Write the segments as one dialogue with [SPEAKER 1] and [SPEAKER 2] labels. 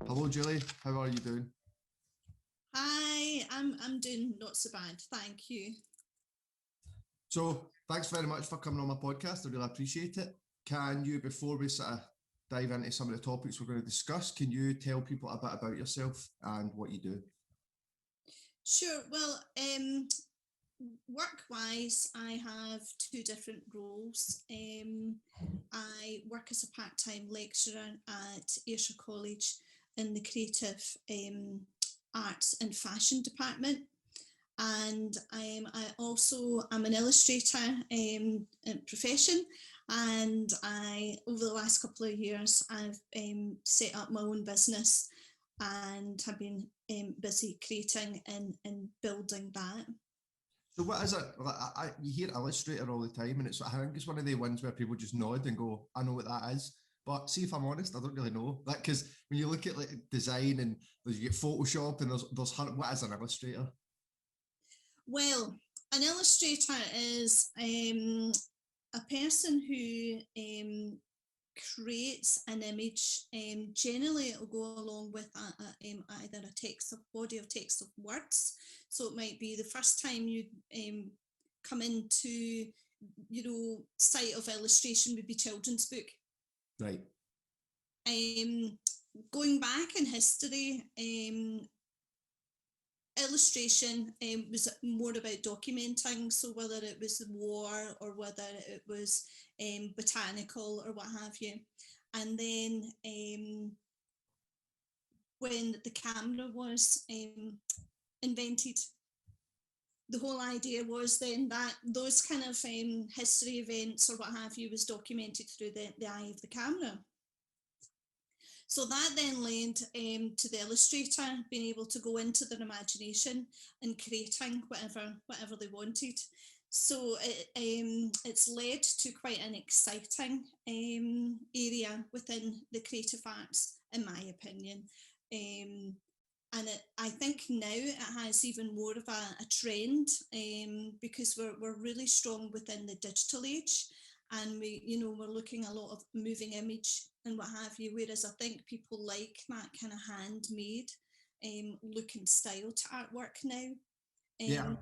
[SPEAKER 1] Hello, Julie. How are you doing?
[SPEAKER 2] Hi, I'm doing not so bad, thank you.
[SPEAKER 1] So, thanks very much for coming on my podcast. I really appreciate it. Can you, before we sort of dive into some of the topics we're going to discuss, can you tell people a bit about yourself and what you do?
[SPEAKER 2] Sure. Well, work-wise, I have two different roles. I work as a part-time lecturer at Ayrshire College in the creative arts and fashion department. And I also am an illustrator in profession, and I over the last couple of years I've set up my own business and have been busy creating and building that.
[SPEAKER 1] So, what is it? You hear illustrator all the time, and I think it's one of the ones where people just nod and go, "I know what that is." But see, if I'm honest, I don't really know that, because when you look at like design and you get Photoshop and there's what is an illustrator?
[SPEAKER 2] Well, an illustrator is a person who creates an image. Generally, it will go along with either a text of body of text of words. So it might be the first time you come into sight of illustration would be children's book.
[SPEAKER 1] Right.
[SPEAKER 2] Going back in history, illustration was more about documenting, so whether it was the war or whether it was botanical or what have you. And then when the camera was invented, the whole idea was then that those kind of history events or what have you was documented through the eye of the camera. So that then led to the illustrator being able to go into their imagination and creating whatever they wanted. So it's led to quite an exciting area within the creative arts, in my opinion. And I think now it has even more of a trend because we're really strong within the digital age, and we're looking a lot of moving image and what have you, whereas I think people like that kind of handmade look and style to artwork now.
[SPEAKER 1] Yeah.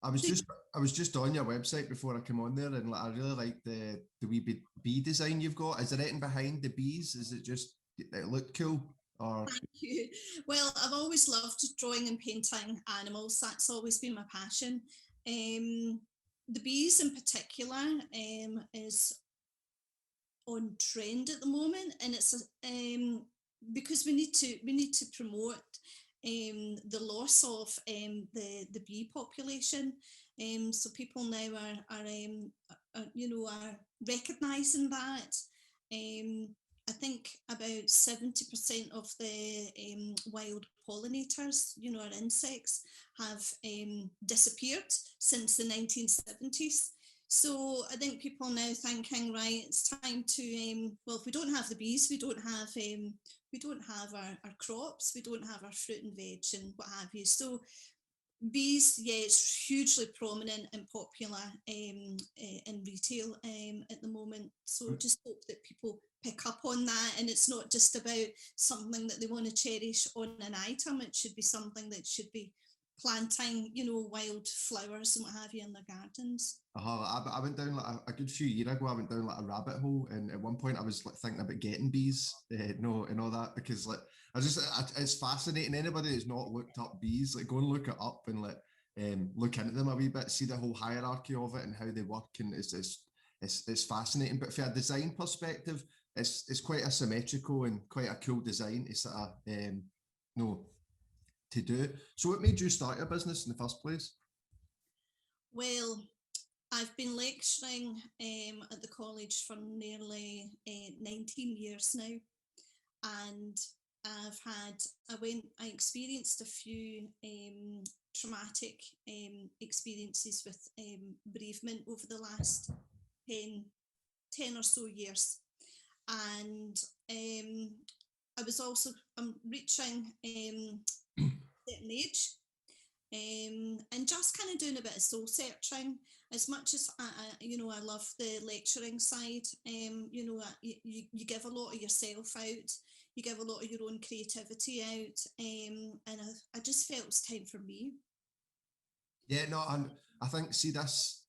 [SPEAKER 1] I was just on your website before I came on there, and I really like the wee bee design you've got. Is there anything behind the bees? Is it just it look cool? Or
[SPEAKER 2] Thank you. Well, I've always loved drawing and painting animals. That's always been my passion. The bees in particular is on trend at the moment, and it's because we need to promote the loss of the bee population. So people now are recognising that. I think about 70% of the wild pollinators, our insects, have disappeared since the 1970s. So I think people are now thinking, right, it's time to, well, if we don't have the bees, we don't have our crops, we don't have our fruit and veg and what have you. So bees, yeah, it's hugely prominent and popular in retail at the moment. So just hope that people pick up on that, and it's not just about something that they want to cherish on an item. It should be something that should be planting, wild flowers and what have you in their gardens.
[SPEAKER 1] I went down like a good few years ago. I went down like a rabbit hole, and at one point I was like thinking about getting bees, no, and all that, because like it's fascinating. Anybody that's not looked up bees, like go and look it up and like look into them a wee bit, see the whole hierarchy of it and how they work, and it's fascinating. But from a design perspective, it's quite asymmetrical and quite a cool design. It's sort of no to do. So what made you start your business in the first place?
[SPEAKER 2] Well, I've been lecturing at the college for nearly 19 years now, and I experienced a few traumatic experiences with bereavement over the last 10 or so years, and I'm reaching certain age, and just kind of doing a bit of soul searching. As much as I love the lecturing side, you give a lot of yourself out. you give a lot of your own creativity out, and I just felt it was time for me.
[SPEAKER 1] Yeah, no, and I think, see, this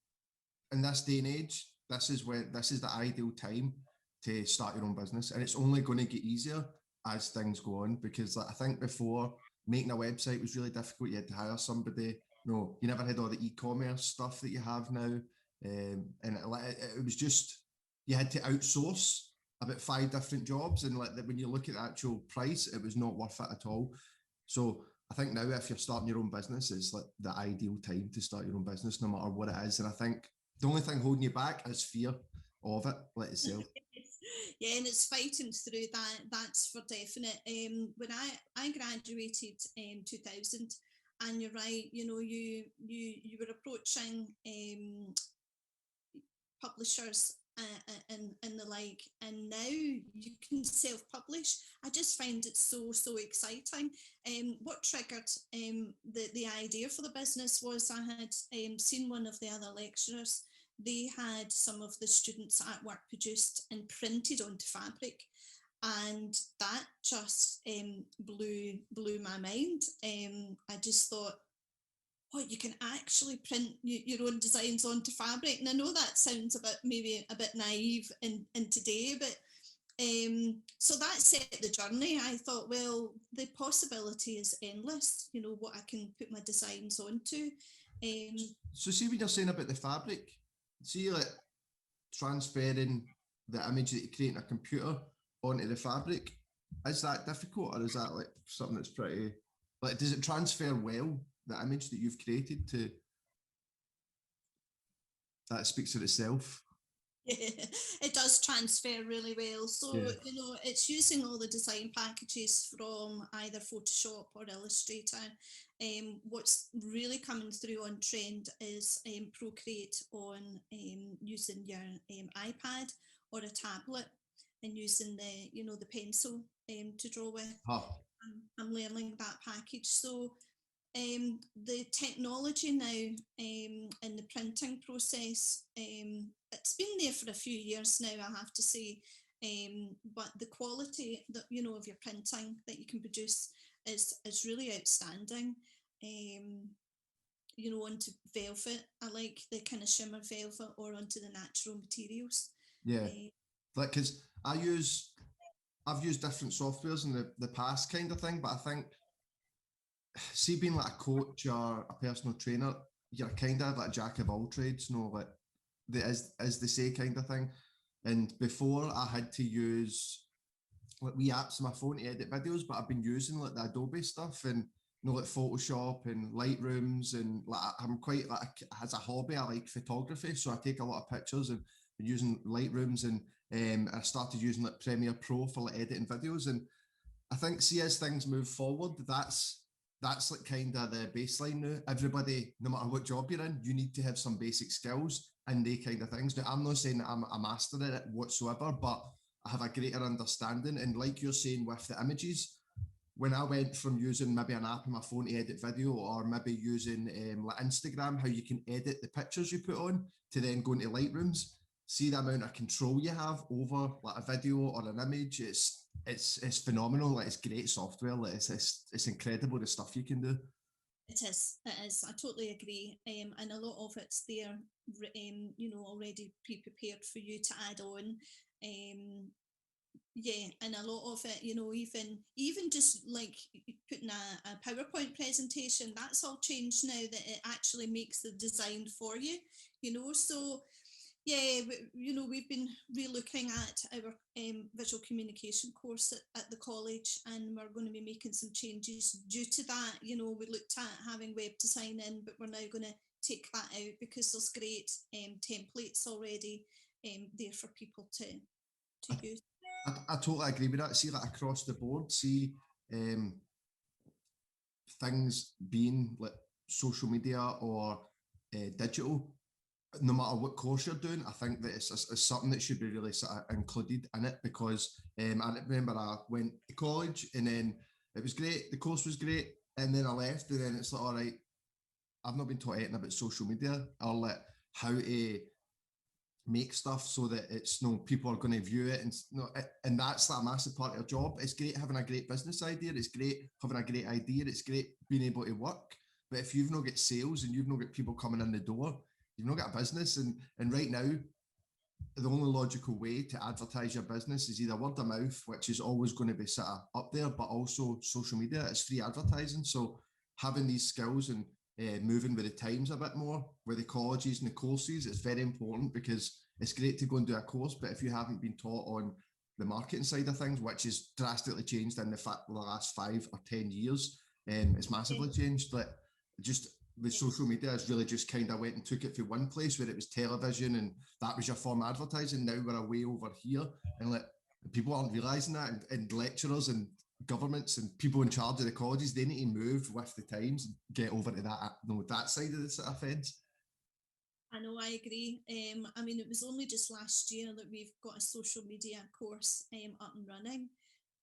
[SPEAKER 1] in this day and age, this is the ideal time to start your own business, and it's only going to get easier as things go on, because like, I think before, making a website was really difficult. You had to hire somebody. No, you never had all the e-commerce stuff that you have now, and it was just, you had to outsource about 5 different jobs, and like when you look at the actual price, it was not worth it at all. So I think now, if you're starting your own business, it's like the ideal time to start your own business, no matter what it is. And I think the only thing holding you back is fear of it, like yourself.
[SPEAKER 2] Yeah, and it's fighting through that. That's for definite. When I graduated in 2000, and you're right, you know, you were approaching publishers and the like, and now you can self-publish. I just find it so exciting. What triggered the idea for the business was I had seen one of the other lecturers. They had some of the students' artwork produced and printed onto fabric, and that just blew my mind. I just thought, what, you can actually print your own designs onto fabric. And I know that sounds maybe a bit naive in today, but so that set the journey. I thought, well, the possibility is endless, you know, what I can put my designs onto.
[SPEAKER 1] So see, when you're saying about the fabric, see, like transferring the image that you create in a computer onto the fabric, is that difficult, or is that like something that's pretty, like, does it transfer well, the image that you've created, to that speaks for itself?
[SPEAKER 2] It does transfer really well. So,
[SPEAKER 1] Yeah.
[SPEAKER 2] you know, it's using all the design packages from either Photoshop or Illustrator. What's really coming through on trend is Procreate on using your iPad or a tablet, and using the pencil to draw with.
[SPEAKER 1] Huh.
[SPEAKER 2] I'm learning that package. So the technology now in the printing process, it's been there for a few years now, I have to say, but the quality that, you know, of your printing that you can produce is really outstanding. You know, onto velvet, I like the kind of shimmer velvet, or onto the natural materials.
[SPEAKER 1] Yeah, like, because I've used different softwares in the past, kind of thing, but I think, see, being like a coach or a personal trainer, you're kind of like a jack of all trades, no, like, as they say, kind of thing. And before, I had to use like wee apps on my phone to edit videos, but I've been using like the Adobe stuff, and you know, like Photoshop and Lightrooms, and like I'm quite, like, as a hobby, I like photography, so I take a lot of pictures, and been using Lightrooms, and I started using like Premiere Pro for like editing videos. And I think, see, as things move forward, that's like kind of the baseline now. Everybody, no matter what job you're in, you need to have some basic skills and they kind of things. Now, I'm not saying that I'm a master at it whatsoever, but I have a greater understanding. And like you're saying with the images, when I went from using maybe an app on my phone to edit video, or maybe using like Instagram, how you can edit the pictures you put on, to then go into Lightrooms, see the amount of control you have over like a video or an image, it's phenomenal. Like, it's great software. Like, it's incredible, the stuff you can do.
[SPEAKER 2] It is. I totally agree. And a lot of it's there, you know, already pre-prepared for you to add on. Yeah, and a lot of it, you know, even just like putting a PowerPoint presentation, that's all changed now, that it actually makes the design for you, you know. So yeah, you know, we've been re-looking at our visual communication course at the college, and we're going to be making some changes due to that. You know, we looked at having web design in, but we're now going to take that out, because there's great templates already there for people to use.
[SPEAKER 1] I totally agree with that. See, like across the board, see things being like social media or digital, no matter what course you're doing, I think that it's something that should be really sort of included in it, because I remember I went to college, and then it was great, the course was great, and then I left, and then it's like, all right, I've not been taught anything about social media, or like how to make stuff so that it's people are going to view it, and and that's like a massive part of your job. It's great having a great business idea, it's great having a great idea, it's great being able to work, but if you've not got sales and you've not got people coming in the door, you've not got a business. And right now, the only logical way to advertise your business is either word of mouth, which is always going to be sort of up there, but also social media. It's free advertising. So having these skills and moving with the times a bit more with the colleges and the courses, it's very important, because it's great to go and do a course, but if you haven't been taught on the marketing side of things, which has drastically changed in the last 5 or 10 years, it's massively changed. Like, just with social media, it's really just kind of went and took it from one place where it was television and that was your form of advertising. Now we're away over here, and like, people aren't realising that, and lecturers and governments and people in charge of the colleges, they need to move with the times and get over to that side of the sort of fence.
[SPEAKER 2] I know, I agree. I mean, it was only just last year that we've got a social media course up and running.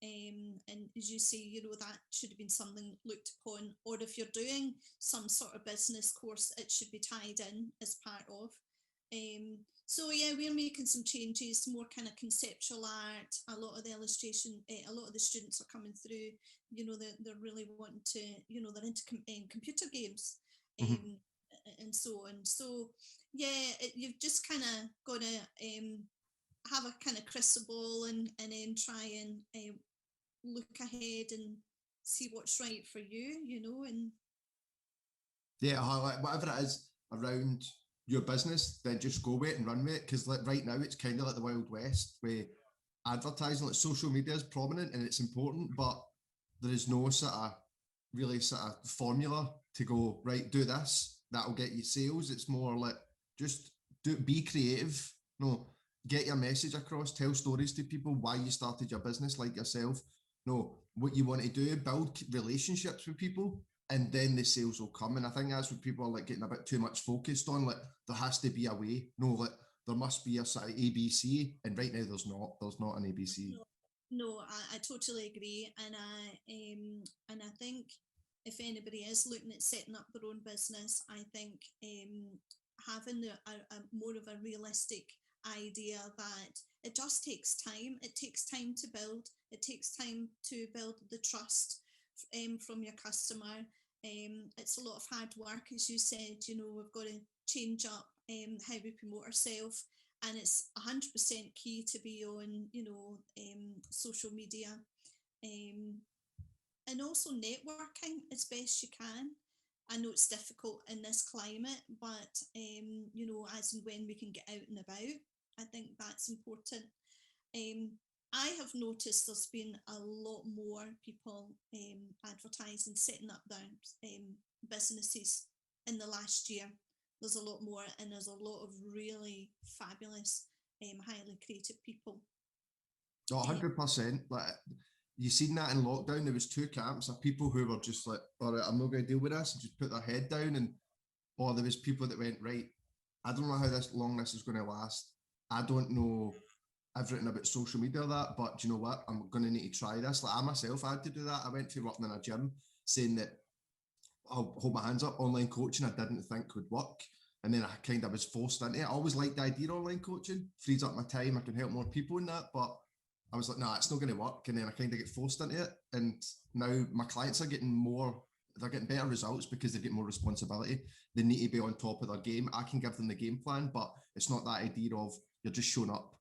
[SPEAKER 2] And as you say, that should have been something looked upon, or if you're doing some sort of business course, it should be tied in as part of. So yeah, we're making some changes, more kind of conceptual art. A lot of the illustration, a lot of the students are coming through, they're really wanting to, they're into computer games. And so on. So yeah, you've just kind of got to have a kind of crystal ball, and then try and look ahead and see what's right for you, and
[SPEAKER 1] yeah, whatever it is around your business, then just go with it and run with it. Because like right now, it's kind of like the Wild West, where advertising, like social media is prominent and it's important, but there is no sort of formula to go, right, do this, that'll get you sales. It's more like, just be creative, get your message across, tell stories to people, why you started your business, like yourself, what you want to do, build relationships with people, and then the sales will come. And I think that's what people are like getting a bit too much focused on. Like, there has to be a way. Like, there must be a sort of ABC, and right now there's not an ABC.
[SPEAKER 2] No, I totally agree, and I think if anybody is looking at setting up their own business, I think having a more of a realistic idea that it just takes time. It takes time to build. It takes time to build the trust from your customer. It's a lot of hard work, as you said. We've got to change up how we promote ourselves, and it's 100% key to be on, social media, and also networking as best you can. I know it's difficult in this climate, but as and when we can get out and about, I think that's important. I have noticed there's been a lot more people advertising, setting up their businesses in the last year. There's a lot more, and there's a lot of really fabulous, highly creative people.
[SPEAKER 1] 100%. Like, you seen that in lockdown. There was 2 camps of people who were just like, all right, I'm not going to deal with this, and just put their head down. Or there was people that went, right, I don't know how long this is going to last. I don't know everything about social media, but do you know what? I'm going to need to try this. Like, I myself had to do that. I went to working in a gym, saying that, I'll hold my hands up, online coaching I didn't think would work. And then I kind of was forced into it. I always liked the idea of online coaching, frees up my time, I can help more people in that, but I was like, no, it's not going to work. And then I kind of get forced into it. And now my clients are getting they're getting better results because they get more responsibility. They need to be on top of their game. I can give them the game plan, but it's not that idea of you're just showing up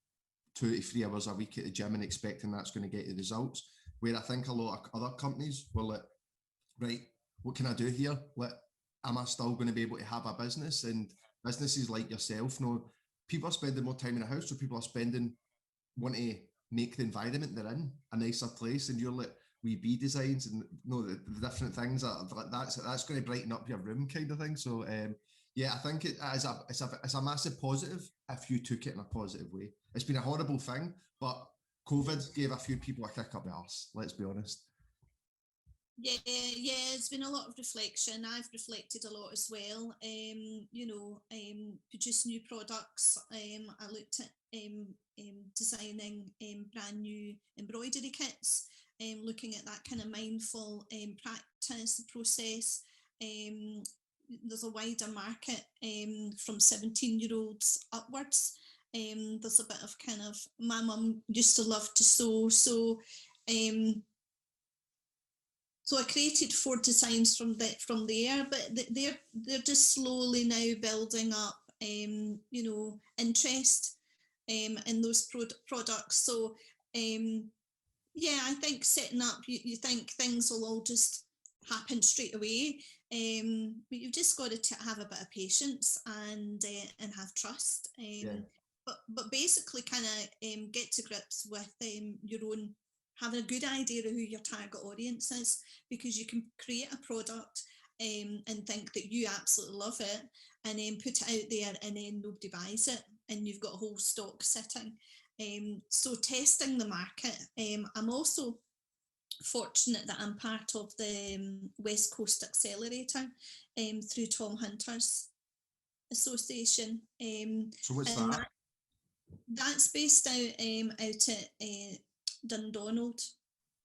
[SPEAKER 1] 2 to 3 hours a week at the gym and expecting that's going to get you results. Where I think a lot of other companies were like, right, what can I do here? Like, am I still going to be able to have a business? And businesses like yourself, people are spending more time in the house, so people are want to make the environment they're in a nicer place. And you're like, wee bee designs and the different things like that's going to brighten up your room, kind of thing. So yeah, I think it's a massive positive if you took it in a positive way. It's been a horrible thing, but COVID gave a few people a kick up the arse, let's be honest.
[SPEAKER 2] Yeah, it's been a lot of reflection. I've reflected a lot as well. Produce new products. I looked at designing brand new embroidery kits, looking at that kind of mindful practice process. There's a wider market from 17-year-olds upwards. There's a bit of kind of, my mum used to love to sew, so I created 4 designs from there, but they're just slowly now building up, you know, interest in those products. So yeah, I think setting up, you think things will all just happen straight away, but you've just got to have a bit of patience and have trust. But basically, kind of get to grips with your own, having a good idea of who your target audience is, because you can create a product and think that you absolutely love it, and then put it out there, and then nobody buys it, and you've got a whole stock sitting. So testing the market. I'm also fortunate that I'm part of the West Coast Accelerator through Tom Hunter's association.
[SPEAKER 1] So what's that?
[SPEAKER 2] That's based out at Dundonald.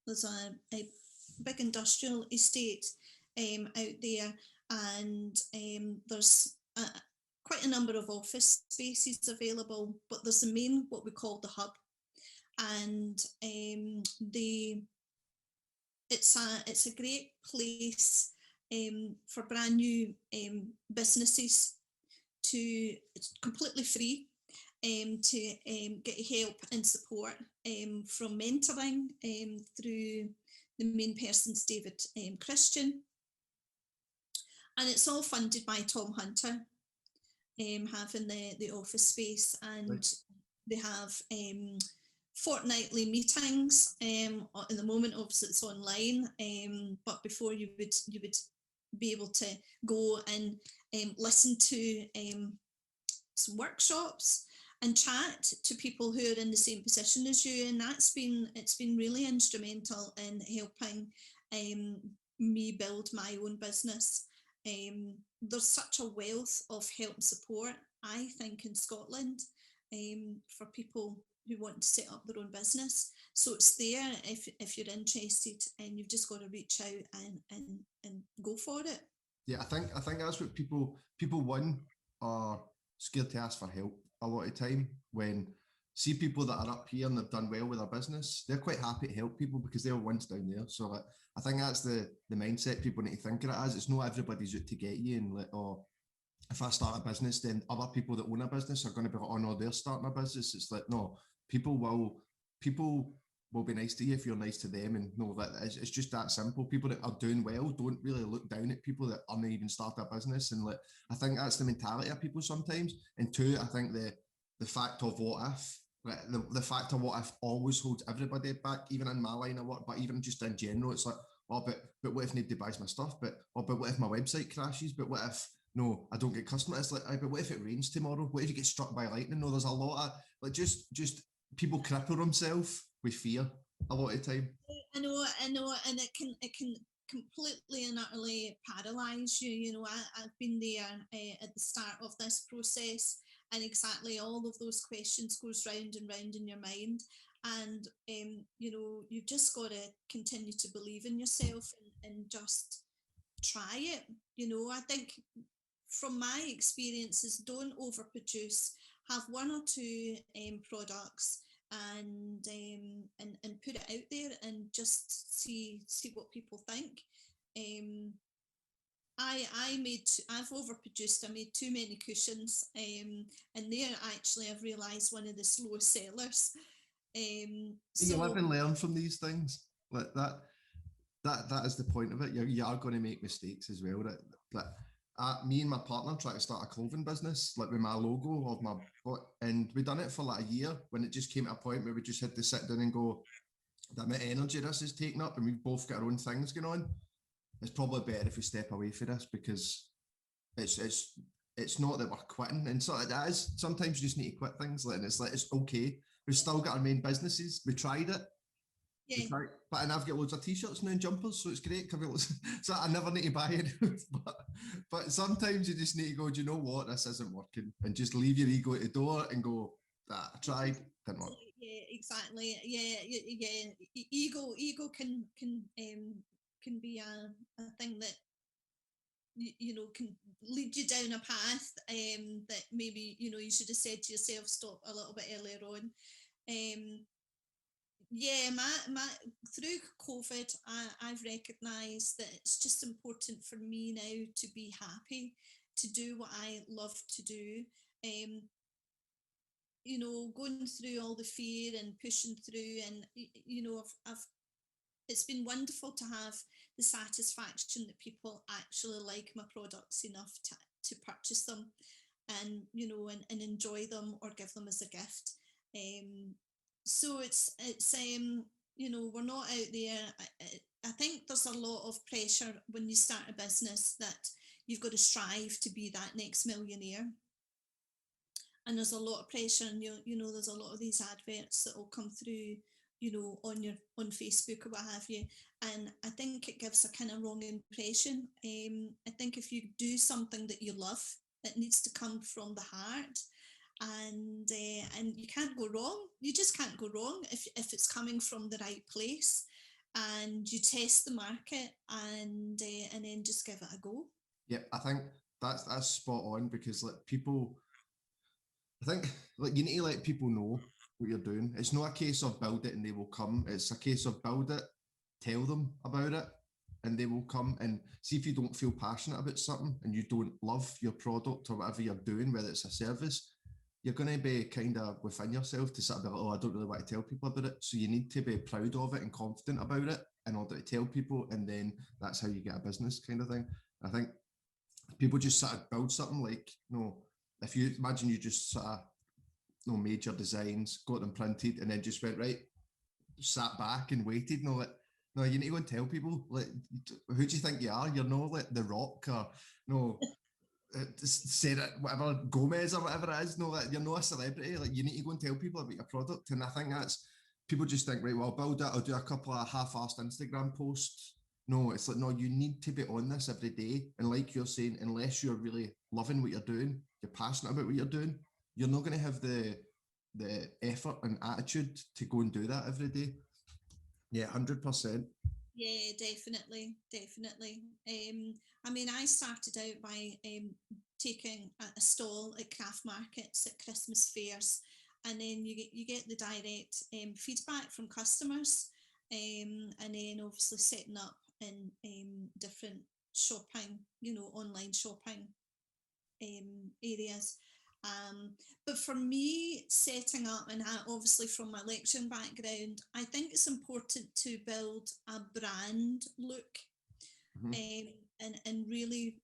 [SPEAKER 2] There's a big industrial estate out there, and there's quite a number of office spaces available, but there's the main, what we call the hub, and it's a great place for brand new businesses it's completely free to get help and support from mentoring through the main person's David Christian, and it's all funded by Tom Hunter, having the office space, and right. They have fortnightly meetings. At the moment, obviously, it's online, but before you would be able to go and listen to some workshops and chat to people who are in the same position as you, and it's been really instrumental in helping me build my own business. There's such a wealth of help and support, I think, in Scotland for people who want to set up their own business. So it's there if you're interested, and you've just got to reach out and go for it.
[SPEAKER 1] Yeah, I think that's what people one are scared to ask for help a lot of time. When see people that are up here and they've done well with their business, they're quite happy to help people because they're once down there. So like, I think that's the mindset people need to think of it as. It's not everybody's out to get you, and like, oh, if I start a business, then other people that own a business are going to be like, oh no, they're starting a business. It's like, no, people will be nice to you if you're nice to them, and no, that it's just that simple. People that are doing well don't really look down at people that aren't even started a business, and like, I think that's the mentality of people sometimes. And two, I think the fact of what if, like the fact of what if always holds everybody back, even in my line of work, but even just in general. It's like, oh, but what if nobody buys my stuff? But what if my website crashes? But what if no, I don't get customers? It's like, but what if it rains tomorrow? What if you get struck by lightning? No, there's a lot of like just people cripple themselves with fear a lot of time.
[SPEAKER 2] I know, and it can completely and utterly paralyze you. You know, I've been there at the start of this process, and exactly all of those questions goes round and round in your mind. And you know, you've just got to continue to believe in yourself and just try it. You know, I think from my experiences, don't overproduce. Have 1 or 2 products and put it out there and just see what people think. I've overproduced. I made too many cushions, and there actually I've realised one of the slowest sellers.
[SPEAKER 1] You live and learn from these things like that. That is the point of it. You are going to make mistakes as well. Me and my partner tried to start a clothing business, like with my logo of my, and we done it for like a year, when it just came to a point where we just had to sit down and go, the amount of energy this is taking up, and we've both got our own things going on. It's probably better if we step away from this, because it's not that we're quitting, and so it is. Sometimes you just need to quit things, and it's like, it's okay. We've still got our main businesses. We tried it. Yeah. And I've got loads of t-shirts now and jumpers, so it's great. So I never need to buy it. but sometimes you just need to go, do you know what, this isn't working, and just leave your ego at the door and go, I tried, didn't work.
[SPEAKER 2] Yeah, exactly. Yeah. Ego can be a thing that can lead you down a path that maybe, you should have said to yourself, stop a little bit earlier on. Yeah, my through COVID, I've recognised that it's just important for me now to be happy, to do what I love to do. Going through all the fear and pushing through, and I've it's been wonderful to have the satisfaction that people actually like my products enough to purchase them, and and enjoy them or give them as a gift. So it's we're not out there. I think there's a lot of pressure when you start a business that you've got to strive to be that next millionaire, and there's a lot of pressure, and there's a lot of these adverts that will come through on Facebook or what have you, and I think it gives a kind of wrong impression. I think if you do something that you love, it needs to come from the heart, and you can't go wrong. You just can't go wrong if it's coming from the right place, and you test the market, and then just give it a go.
[SPEAKER 1] Yeah, I think that's spot on, because like people, I think like you need to let people know what you're doing. It's not a case of build it and they will come. It's a case of build it, tell them about it, and they will come. And see, if you don't feel passionate about something and you don't love your product or whatever you're doing, whether it's a service, you're going to be kind of within yourself to sort of be like, oh, I don't really want to tell people about it. So you need to be proud of it and confident about it in order to tell people, and then that's how you get a business, kind of thing. I think people just sort of build something like, if you imagine you just sort of made your designs, got them printed, and then just went, right, sat back and waited. No, you need to go and tell people, like, who do you think you are? You're not like The Rock, or Sarah, whatever, Gomez or whatever it is. No, you're not a celebrity. Like, you need to go and tell people about your product. And I think that's, people just think, right, well, I'll build it, I'll do a couple of half-assed Instagram posts. No, it's like, no, you need to be on this every day. And like you're saying, unless you're really loving what you're doing, you're passionate about what you're doing, you're not going to have the effort and attitude to go and do that every day. Yeah, 100%.
[SPEAKER 2] Yeah, definitely. I mean, I started out by taking a stall at craft markets at Christmas fairs, and then you get the direct feedback from customers, and then obviously setting up in different shopping, online shopping areas. But for me, setting up, and obviously from my lecturing background, I think it's important to build a brand look, and really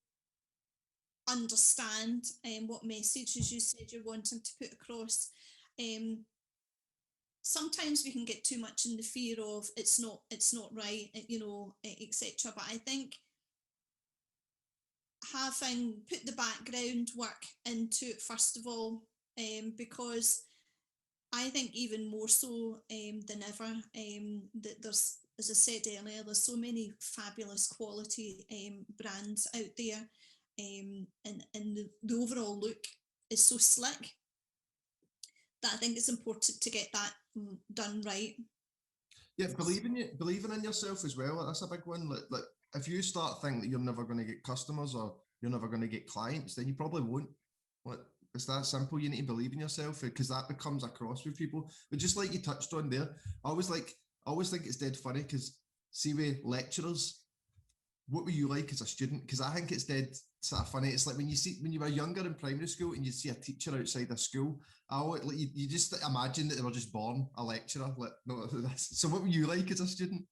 [SPEAKER 2] understand what message, as you said, you're wanting to put across. Sometimes we can get too much in the fear of it's not right, etc. But I think having put the background work into it first of all, because I think even more so than ever, that there's, as I said earlier, there's so many fabulous quality brands out there, and the overall look is so slick that I think it's important to get that done right.
[SPEAKER 1] Yeah, believing in yourself as well. That's a big one. Like if you start thinking that you're never going to get customers or you're never going to get clients, then you probably won't. Like, it's that simple. You need to believe in yourself, because that becomes across with people. But just like you touched on there, I always think it's dead funny, because see, with lecturers, what were you like as a student? Because I think it's dead sort of funny. It's like when you were younger in primary school and you see a teacher outside of school, you just imagine that they were just born a lecturer. Like, no, so what were you like as a student?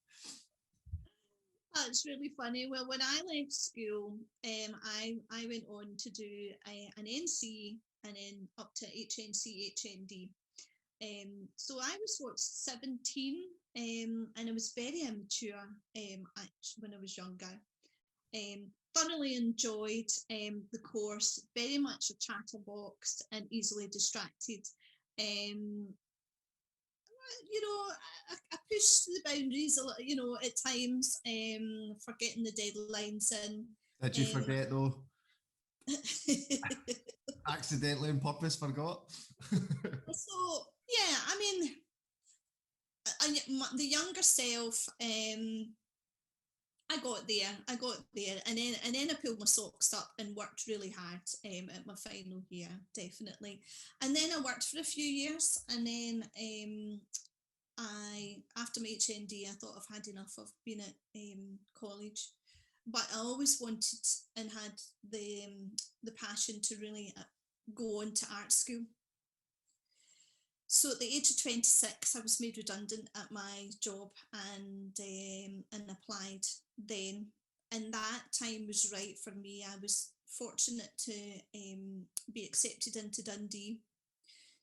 [SPEAKER 2] That's really funny. Well, when I left school, I went on to do an NC and then up to HNC, HND. So I was 17, and I was very immature when I was younger. Thoroughly enjoyed the course, very much a chatterbox and easily distracted. I pushed the boundaries a little, at times, forgetting the deadlines in.
[SPEAKER 1] Did you forget though? Accidentally and purpose forgot?
[SPEAKER 2] So yeah, I mean, the younger self, I got there, and then I pulled my socks up and worked really hard at my final year, definitely. And then I worked for a few years, and then after my HND, I thought I've had enough of being at college, but I always wanted and had the passion to really go on to art school. So at the age of 26, I was made redundant at my job and applied then. And that time was right for me. I was fortunate to be accepted into Dundee.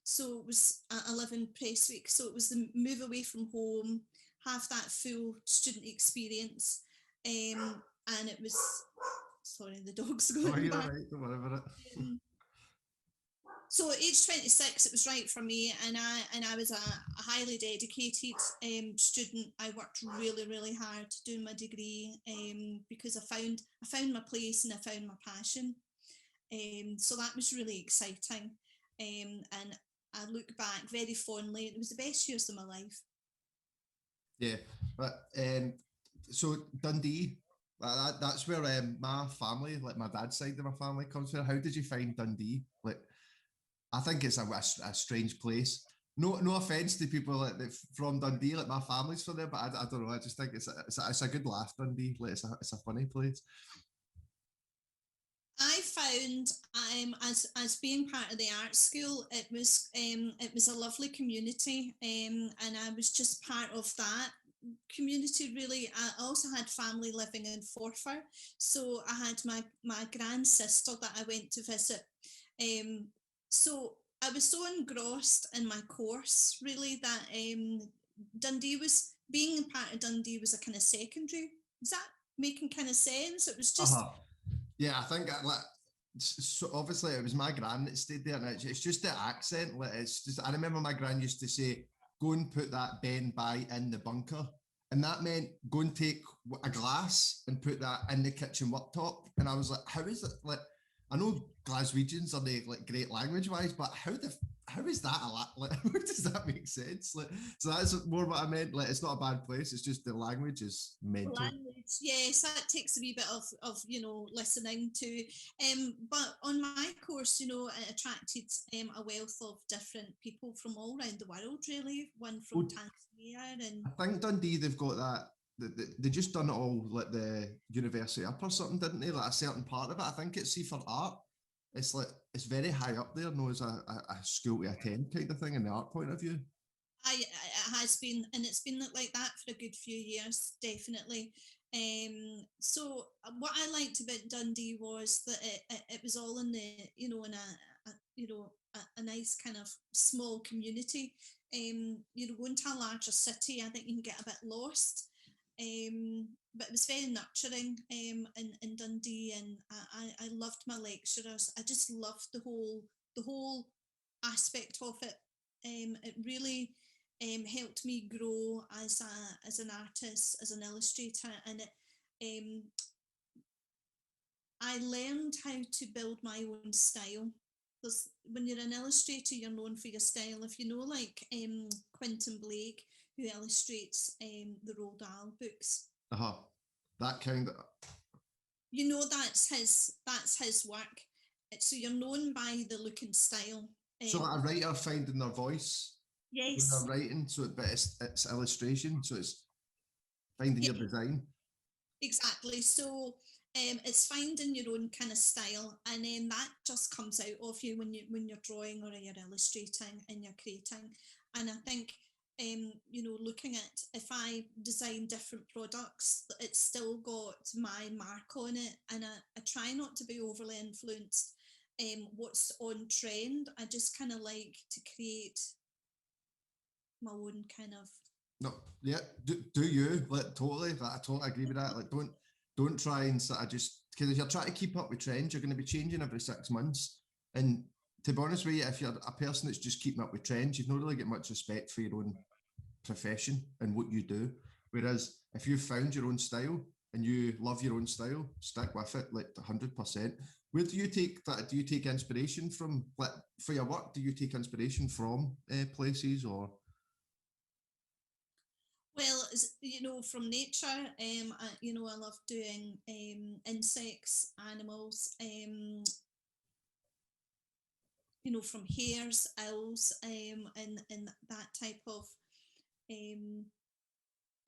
[SPEAKER 2] So it was, I live in Prestwick, so it was the move away from home, have that full student experience. And it was, sorry, the dog's
[SPEAKER 1] Oh,
[SPEAKER 2] going
[SPEAKER 1] you're
[SPEAKER 2] back.
[SPEAKER 1] right, don't worry about it.
[SPEAKER 2] So at age 26, it was right for me, and I was a highly dedicated student. I worked really, really hard doing my degree because I found my place and I found my passion. So that was really exciting, and I look back very fondly. It was the best years of my life.
[SPEAKER 1] Yeah, but so Dundee, that's where my family, like my dad's side of my family, comes from. How did you find Dundee? Like, I think it's a strange place. No offense to people that from Dundee, like my family's from there, but I don't know. I just think it's a good laugh, Dundee. Like it's a funny place.
[SPEAKER 2] I found as being part of the art school, it was a lovely community, and I was just part of that community really. I also had family living in Forfar, so I had my grand sister that I went to visit. So I was so engrossed in my course really that Dundee was being part of Dundee was a kind of secondary. Is that making kind of sense? It was just.
[SPEAKER 1] Yeah, I think like so obviously it was my gran that stayed there, and it's just the accent. Like it's just I remember my gran used to say, "Go and put that Ben by in the bunker," and that meant go and take a glass and put that in the kitchen worktop. And I was like, "How is it?" Like I know Glaswegians are the like great language wise, but how is that a lot? Like how does that make sense? Like so that's more what I meant. Like it's not a bad place. It's just the language is mental.
[SPEAKER 2] Language, yes, that takes a wee bit of listening to. But on my course, it attracted a wealth of different people from all around the world. Really, one from Tanzania and.
[SPEAKER 1] I think Dundee they've got that. They just done it all like the university up or something, didn't they? Like a certain part of it. I think it's see for art. It's like it's very high up there, no, as a school to attend kind of thing in the art point of view.
[SPEAKER 2] It has been, and it's been like that for a good few years, definitely. So what I liked about Dundee was that it was all in the, in a nice kind of small community. Going to a larger city, I think you can get a bit lost. But it was very nurturing in Dundee, and I loved my lecturers. I just loved the whole aspect of it. It really helped me grow as an artist, as an illustrator, and I learned how to build my own style. Because when you're an illustrator, you're known for your style. If you know, like Quentin Blake, who illustrates the Roald Dahl books.
[SPEAKER 1] That kind of.
[SPEAKER 2] That's his work. So you're known by the look and style.
[SPEAKER 1] So like a writer finding their voice.
[SPEAKER 2] Yes.
[SPEAKER 1] When they're writing, but it's illustration, so it's finding your design.
[SPEAKER 2] Exactly. So it's finding your own kind of style, and then that just comes out of you when you're drawing or you're illustrating and you're creating. And I think looking at if I design different products, it's still got my mark on it, and I try not to be overly influenced what's on trend. I just kind of like to create my own kind of.
[SPEAKER 1] No, yeah, do you like totally? Like, I totally agree with that. Like, don't try and sort of just because if you're trying to keep up with trends, you're going to be changing every 6 months. And to be honest with you, if you're a person that's just keeping up with trends, you've not really got much respect for your own profession and what you do. Whereas if you've found your own style and you love your own style, stick with it like 100%. Where do you take that? Do you take inspiration from, like, for your work? Do you take inspiration from places or?
[SPEAKER 2] Well, from nature, I love doing insects, animals, from hares, owls, and that type of um,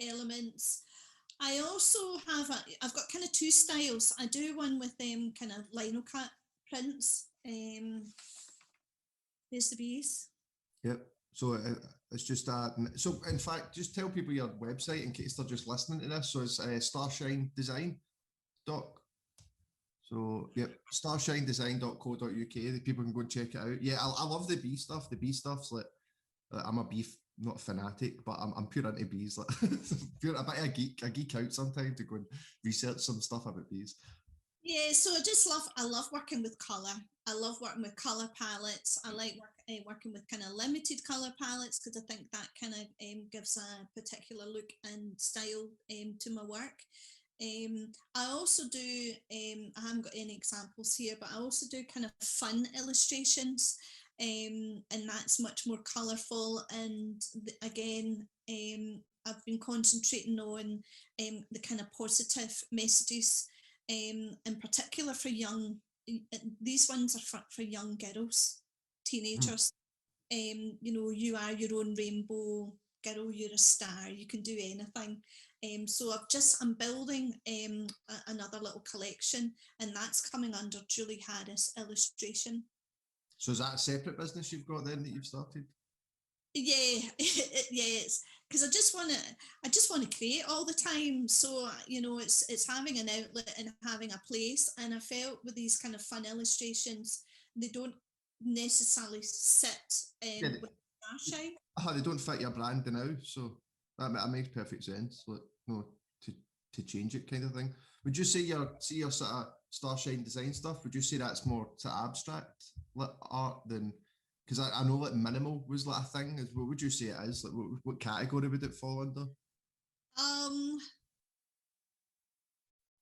[SPEAKER 2] elements. I also I've got kind of two styles. I do one with kind of lino cut prints. There's the bees.
[SPEAKER 1] Yep. So it's just that. So in fact, just tell people your website in case they're just listening to this. So it's Starshine Design. So yep, starshinedesign.co.uk. The people can go and check it out. Yeah, I love the bee stuff. The bee stuff's like I'm a bee not fanatic, but I'm pure into bees. Like pure a bit of a geek. I geek out sometimes to go and research some stuff about bees.
[SPEAKER 2] Yeah, so I love working with colour. I love working with colour palettes. I like working with kind of limited colour palettes because I think that kind of gives a particular look and style to my work. I also do, I haven't got any examples here, but I also do kind of fun illustrations, and that's much more colourful. And again, I've been concentrating on the kind of positive messages, in particular for young. These ones are for young girls, teenagers. You are your own rainbow girl, you're a star, you can do anything. So I'm building another little collection, and that's coming under Julie Harris Illustration.
[SPEAKER 1] So is that a separate business you've got then that you've started?
[SPEAKER 2] Yeah, it's because I just want to create all the time. So it's having an outlet and having a place. And I felt with these kind of fun illustrations, they don't necessarily sit
[SPEAKER 1] Yeah,
[SPEAKER 2] with Starshine.
[SPEAKER 1] they don't fit your brand now, so that makes perfect sense. Like, no, to change it, kind of thing. Would you say your sort of Starshine Design stuff? Would you say that's more to abstract art than? Because I know like minimal was like a thing. What would you say it is? Like, what category would it fall under?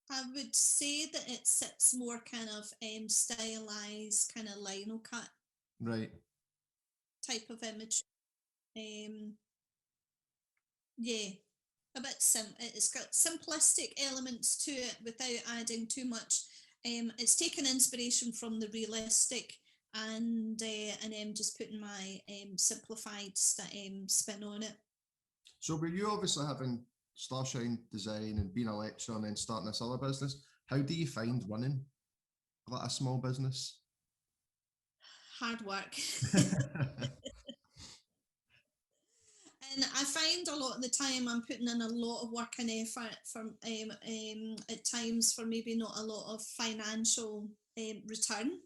[SPEAKER 2] I would say that it sits more kind of stylized, kind of lino cut
[SPEAKER 1] Right.
[SPEAKER 2] type of image. Yeah, a bit it's got simplistic elements to it without adding too much. It's taken inspiration from the realistic, and then just putting my simplified spin on it.
[SPEAKER 1] So were you obviously having Starshine Design and being a lecturer and then starting this other business? How do you find running like a small business?
[SPEAKER 2] Hard work. And I find a lot of the time I'm putting in a lot of work and effort at times for maybe not a lot of financial return.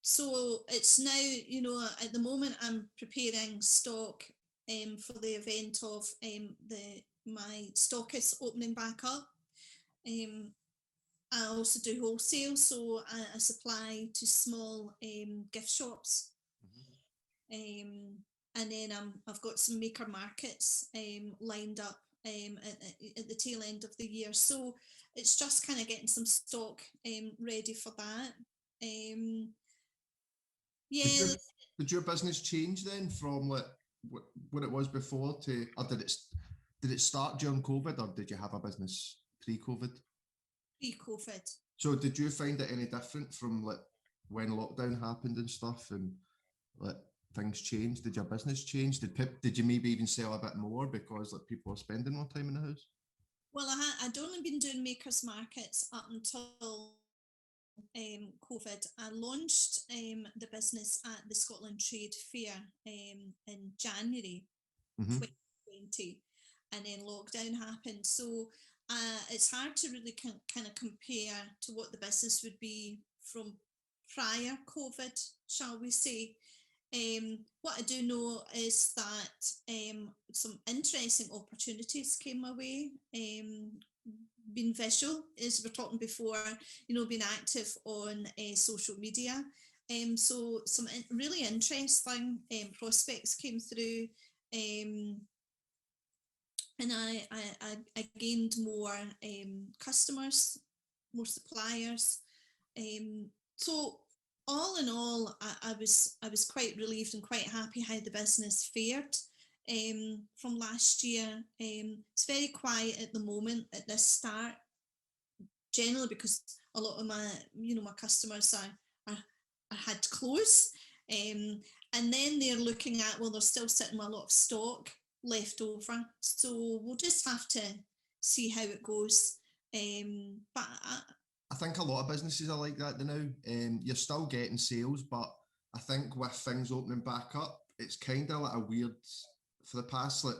[SPEAKER 2] So it's now, at the moment I'm preparing stock for the event of my stock is opening back up. I also do wholesale, so I supply to small gift shops. And then I've got some maker markets lined up at the tail end of the year. So it's just kind of getting some stock ready for that. Yeah.
[SPEAKER 1] Did your business change then from like what it was before to, or did it start during COVID, or did you have a business pre-COVID?
[SPEAKER 2] Pre-COVID.
[SPEAKER 1] So did you find it any different from like when lockdown happened and stuff, and like things changed? Did your business change? Did you maybe even sell a bit more because like people are spending more time in the house?
[SPEAKER 2] Well, I'd only been doing makers markets up until COVID. I launched the business at the Scotland Trade Fair in January 2020, and then lockdown happened. So it's hard to really kind of compare to what the business would be from prior COVID, shall we say. What I do know is that some interesting opportunities came my way. Being visual, as we were talking before, being active on social media. So some really interesting prospects came through, and I gained more customers, more suppliers. So all in all, I was quite relieved and quite happy how the business fared from last year. It's very quiet at the moment at this start, generally because a lot of my customers are had to close, and then they're looking at, well, they're still sitting with a lot of stock left over, so we'll just have to see how it goes. But
[SPEAKER 1] I think a lot of businesses are like that now. You're still getting sales, but I think with things opening back up, it's kind of like a weird for the past like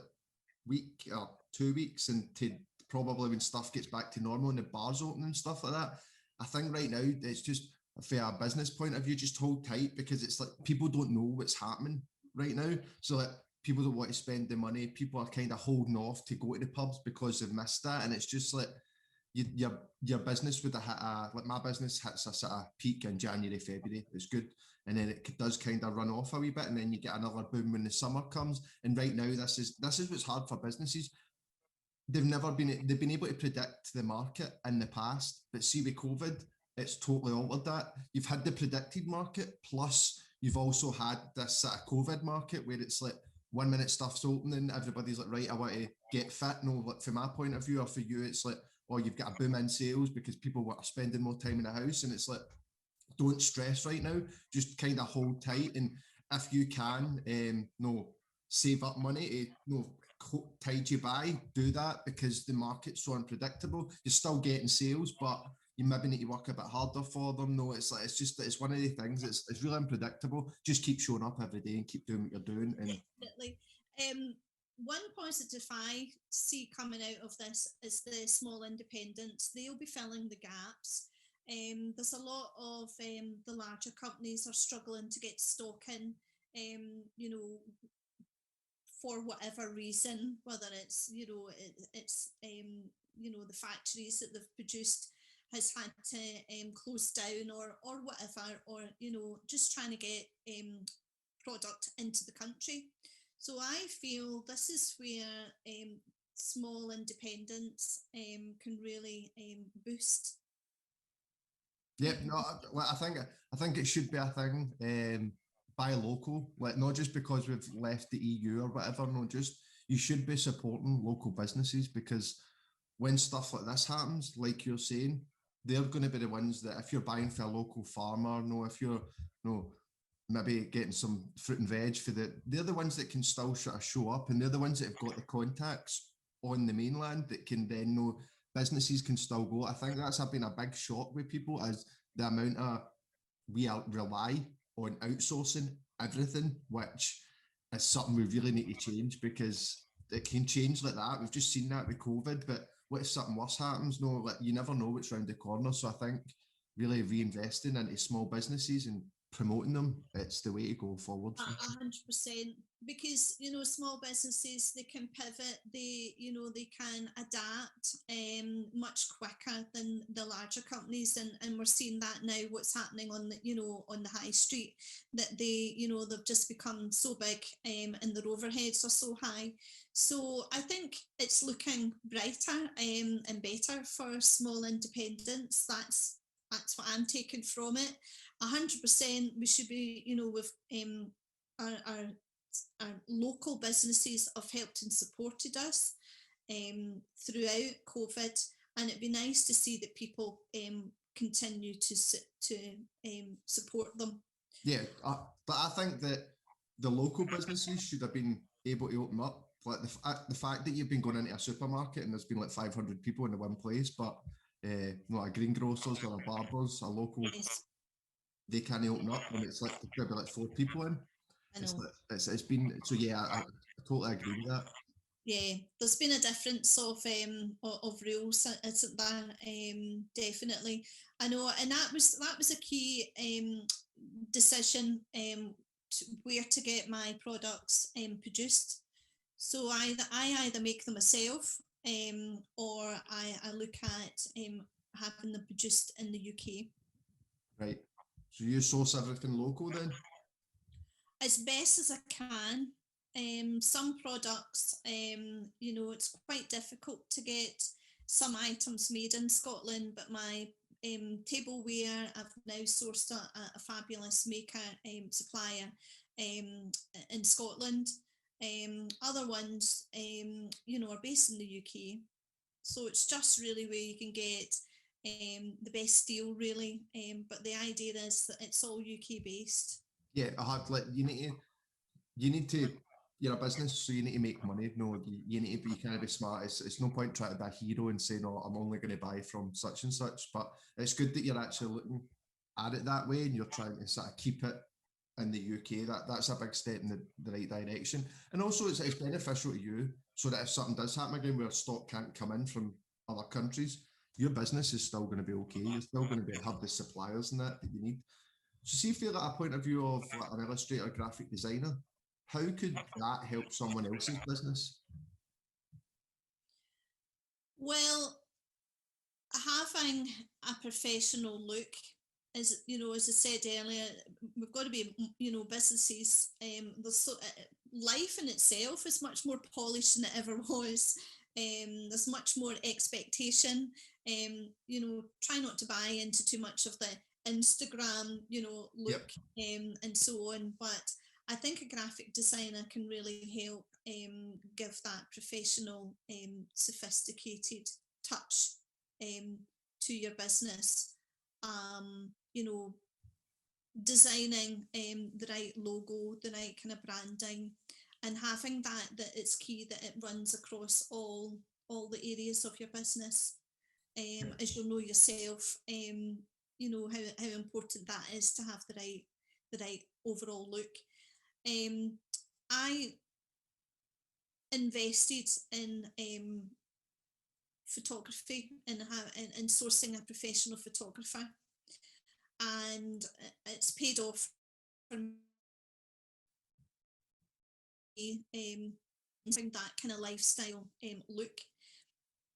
[SPEAKER 1] week or 2 weeks, and to probably when stuff gets back to normal and the bars open and stuff like that. I think right now it's just from a business point of view, just hold tight, because it's like people don't know what's happening right now. So like people don't want to spend the money. People are kind of holding off to go to the pubs because they've missed that, and it's just like your business would have hit like my business hits a sort of peak in January, February. It's good, and then it does kind of run off a wee bit, and then you get another boom when the summer comes. And right now, this is what's hard for businesses. They've been able to predict the market in the past, but see with COVID, it's totally altered that. You've had the predicted market, plus you've also had this sort of COVID market where it's like 1 minute stuff's opening, everybody's like, right, I want to get fit. No, like from my point of view, or for you, it's like, oh, you've got a boom in sales because people are spending more time in the house, and it's like, don't stress right now, just kind of hold tight, and if you can, save up money to tide you by, do that, because the market's so unpredictable. You're still getting sales, but you maybe need to work a bit harder for them. No, it's like it's one of the things. It's really unpredictable. Just keep showing up every day and keep doing what you're doing. And
[SPEAKER 2] definitely. One positive I see coming out of this is the small independents. They'll be filling the gaps. There's a lot of the larger companies are struggling to get stock in, for whatever reason, whether it's, the factories that they've produced has had to close down or whatever, or, just trying to get product into the country. So I feel this is where small independents can really boost.
[SPEAKER 1] yeah, no, I think it should be a thing. Buy local, like not just because we've left the EU or whatever. No, just you should be supporting local businesses, because when stuff like this happens, like you're saying, they're going to be the ones that, if you're buying for a local farmer, if you're maybe getting some fruit and veg they're the ones that can still sort of show up, and they're the ones that have got the contacts on the mainland that can then businesses can still go. I think that's been a big shock with people, as the amount of we rely on outsourcing everything, which is something we really need to change, because it can change like that. We've just seen that with COVID, but what if something worse happens? No, like you never know what's around the corner. So I think really reinvesting into small businesses and promoting them, it's the way to go forward.
[SPEAKER 2] 100%, because small businesses, they can pivot, they can adapt much quicker than the larger companies, and we're seeing that now, what's happening on the high street, that they've just become so big, and their overheads are so high. So I think it's looking brighter and better for small independents. That's what I'm taking from it. 100%, we should be, with our local businesses have helped and supported us throughout COVID, and it'd be nice to see that people continue to support them.
[SPEAKER 1] Yeah, but I think that the local businesses should have been able to open up. Like the fact that you've been going into a supermarket and there's been like 500 people in the one place, but a greengrocers or a barbers, a local,
[SPEAKER 2] Yes.
[SPEAKER 1] they can't open up when it's like maybe like 4 people in.
[SPEAKER 2] I know.
[SPEAKER 1] It's been, so yeah, I totally agree with that.
[SPEAKER 2] Yeah, there's been a difference of rules, isn't there? Definitely, I know, and that was a key decision where to get my products produced. So I either make them myself, or I look at having them produced in the UK.
[SPEAKER 1] Right. So you source everything local then?
[SPEAKER 2] As best as I can. Some products, it's quite difficult to get some items made in Scotland, but my tableware. I've now sourced a fabulous maker supplier in Scotland. Other ones, are based in the UK. So it's just really where you can get the best deal, really. But the idea is that it's all UK based.
[SPEAKER 1] Yeah, I had like you need to you're a business, so you need to make money. No, you need to be kind of be smart. It's no point trying to be a hero and saying, "No, I'm only going to buy from such and such." But it's good that you're actually looking at it that way and you're trying to sort of keep it in the UK. That's a big step in the right direction. And also it's beneficial to you, so that if something does happen again where stock can't come in from other countries, your business is still going to be okay. You're still going to have the suppliers and that you need. So see if you're at a point of view of like an illustrator, graphic designer, how could that help someone else's business?
[SPEAKER 2] Well, having a professional look, as I said earlier, we've got to be, businesses. Life in itself is much more polished than it ever was. There's much more expectation. Try not to buy into too much of the Instagram, look,
[SPEAKER 1] Yep.
[SPEAKER 2] and so on. But I think a graphic designer can really help give that professional, sophisticated touch to your business. Designing the right logo, the right kind of branding, and having that it's key that it runs across all the areas of your business. As you'll know yourself, how important that is to have the right overall look. I invested in photography and sourcing a professional photographer, and it's paid off for me. That kind of lifestyle look.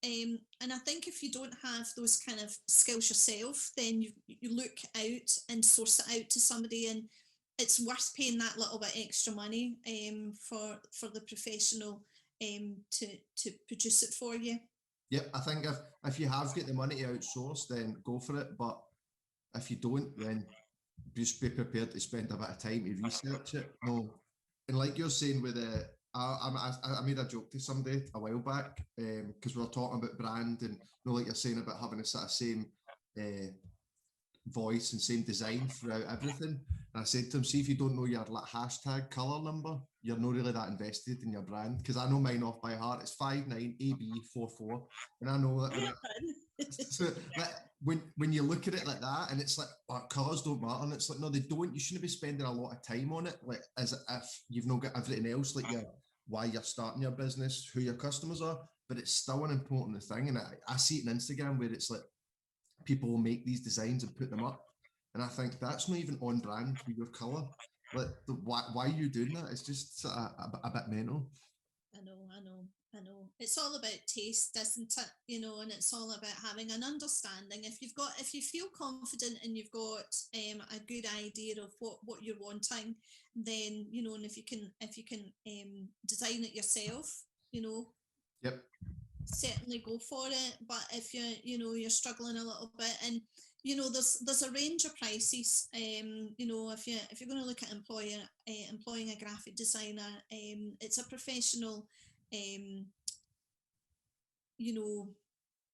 [SPEAKER 2] And I think if you don't have those kind of skills yourself, then you look out and source it out to somebody, and it's worth paying that little bit extra money for the professional to produce it for you.
[SPEAKER 1] Yep, I think if you have got the money to outsource, then go for it. But if you don't, then just be prepared to spend a bit of time to research it. No, and like you're saying with the, I made a joke to somebody a while back because we were talking about brand and like you're saying about having a sort of same voice and same design throughout everything. And I said to him, see if you don't know your like hashtag colour number, you're not really that invested in your brand. Because I know mine off by heart. It's 59AB44, and I know that so like, when you look at it like that, and it's like, oh, colours don't matter, and it's like, no, they don't. You shouldn't be spending a lot of time on it, like as if you've not got everything else, like why you're starting your business, who your customers are. But it's still an important thing, and I see it on Instagram where it's like people will make these designs and put them up, and I think that's not even on brand with your colour. Like, why are you doing that? It's just a bit mental.
[SPEAKER 2] I know. It's all about taste, isn't it? And it's all about having an understanding. If you feel confident and you've got a good idea of what you're wanting, then and if you can design it yourself,
[SPEAKER 1] Yep.
[SPEAKER 2] certainly go for it. But if you're struggling a little bit, and there's a range of prices. If you're going to look at employing a graphic designer, it's a professional.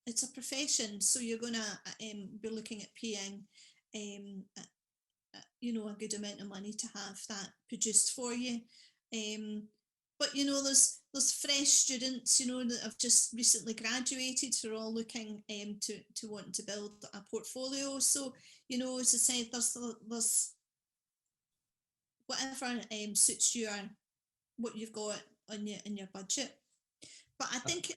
[SPEAKER 2] It's a profession, so you're going to be looking at paying a good amount of money to have that produced for you. But there's fresh students that have just recently graduated who are all looking to want to build a portfolio. So as I said, there's whatever suits what you've got in your budget. But I think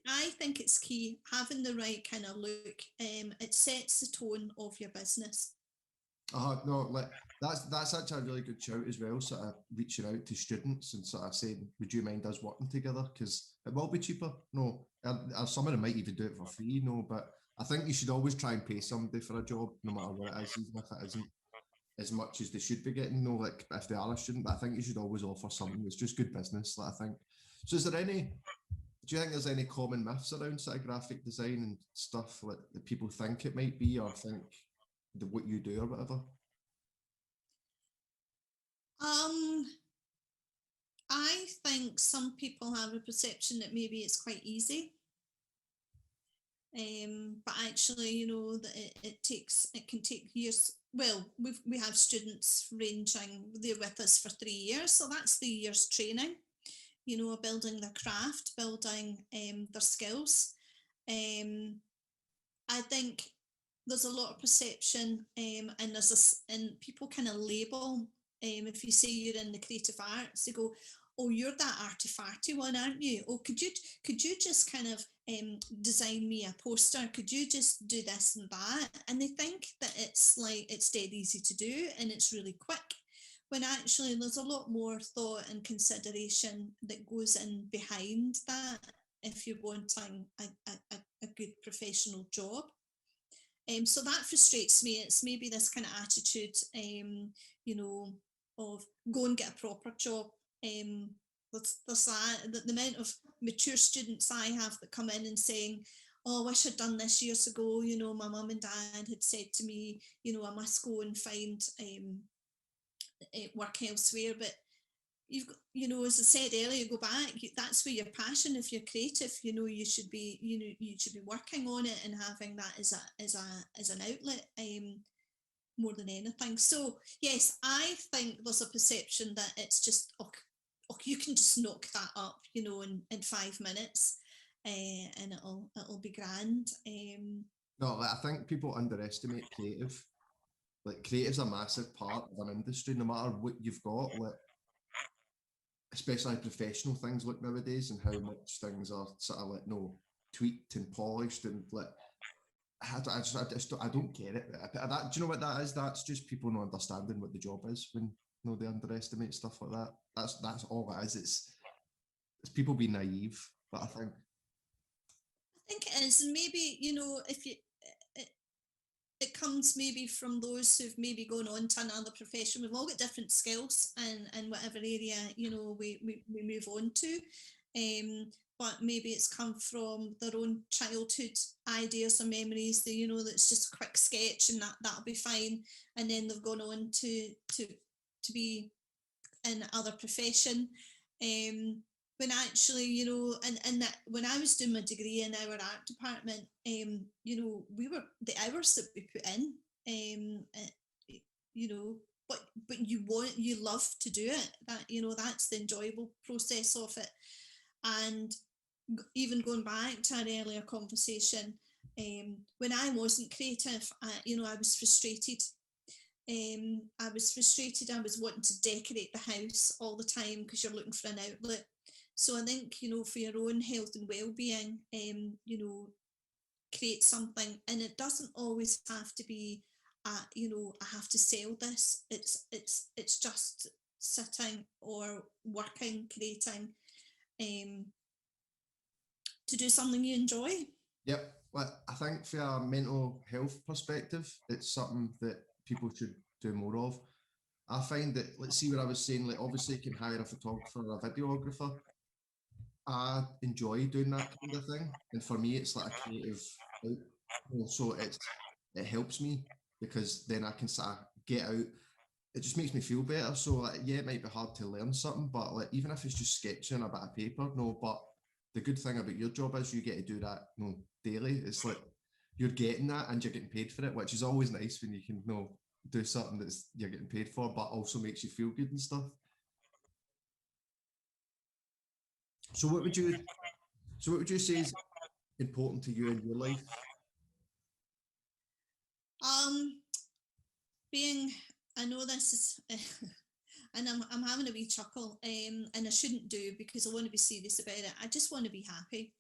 [SPEAKER 2] it's key having the right kind of look. It sets the tone of your business.
[SPEAKER 1] No, like that's actually a really good shout as well, sort of reaching out to students and sort of saying, would you mind us working together, because it will be cheaper. No, some of them might even do it for free, but I think you should always try and pay somebody for a job, no matter what it is, even if it isn't as much as they should be getting, like if they are a student. But I think you should always offer something. It's just good business, like I think. So is there do you think there's any common myths around sort of graphic design and stuff like that people think it might be, or think what you do or whatever?
[SPEAKER 2] Um, I think some people have a perception that maybe it's quite easy. But actually, you know, that it can take years. Well, we have students ranging, they're with us for 3 years, so that's 3 years training, you know, building their craft, building their skills. I think there's a lot of perception, and and people kind of label. If you say you're in the creative arts, they go, "Oh, you're that arty-farty one, aren't you? Oh, could you just kind of design me a poster? Could you just do this and that?" And they think that it's like it's dead easy to do and it's really quick. When actually there's a lot more thought and consideration that goes in behind that if you're wanting a good professional job. So that frustrates me. It's maybe this kind of attitude, you know, of go and get a proper job. There's the amount of mature students I have that come in and saying, "Oh, I wish I'd done this years ago. You know, my mum and dad had said to me, you know, I must go and find work elsewhere." But you've got, you know, as I said earlier, go back, that's where your passion, if you're creative, you know, you should be, you know, you should be working on it and having that as an outlet, more than anything. So yes, I think there's a perception that it's just, oh, you can just knock that up, you know, in 5 minutes, and it'll be grand.
[SPEAKER 1] No, like, I think people underestimate creative. Like, creative's a massive part of an industry, no matter what you've got. Like, especially professional things look nowadays, and how much things are sort of like, no, tweaked and polished, and like I don't get it. That, do you know what that is? That's just people not understanding what the job is when, you know, they underestimate stuff like that. That's all it is. It's people being naive. But
[SPEAKER 2] I think it is, and maybe, you know, if you it comes maybe from those who've maybe gone on to another profession. We've all got different skills and whatever area, you know, we move on to. But maybe it's come from their own childhood ideas or memories that, you know, that's just a quick sketch and that'll be fine. And then they've gone on to be in other profession. When actually, you know, and that when I was doing my degree in our art department, you know, we were the hours that we put in, you know, but you love to do it. That, you know, that's the enjoyable process of it. And even going back to our earlier conversation, when I wasn't creative, you know, I was frustrated. I was frustrated. I was wanting to decorate the house all the time because you're looking for an outlet. So I think, you know, for your own health and well-being, you know, create something, and it doesn't always have to be, you know, I have to sell this. It's just sitting or working, creating, to do something you enjoy.
[SPEAKER 1] yep. Well, I think for a mental health perspective, it's something that people should do more of. I find that, let's see what I was saying, like obviously you can hire a photographer or a videographer. I enjoy doing that kind of thing, and for me, it's like a creative outlet. So it helps me because then I can sort of get out. It just makes me feel better. So like, yeah, it might be hard to learn something, but like even if it's just sketching a bit of paper, no. But the good thing about your job is you get to do that, no, daily. It's like you're getting that and you're getting paid for it, which is always nice when you can, you know, do something that's you're getting paid for, but also makes you feel good and stuff. So what would you say is important to you in your life?
[SPEAKER 2] Um, being, I know this is, and I'm having a wee chuckle, and I shouldn't do because I want to be serious about it. I just want to be happy.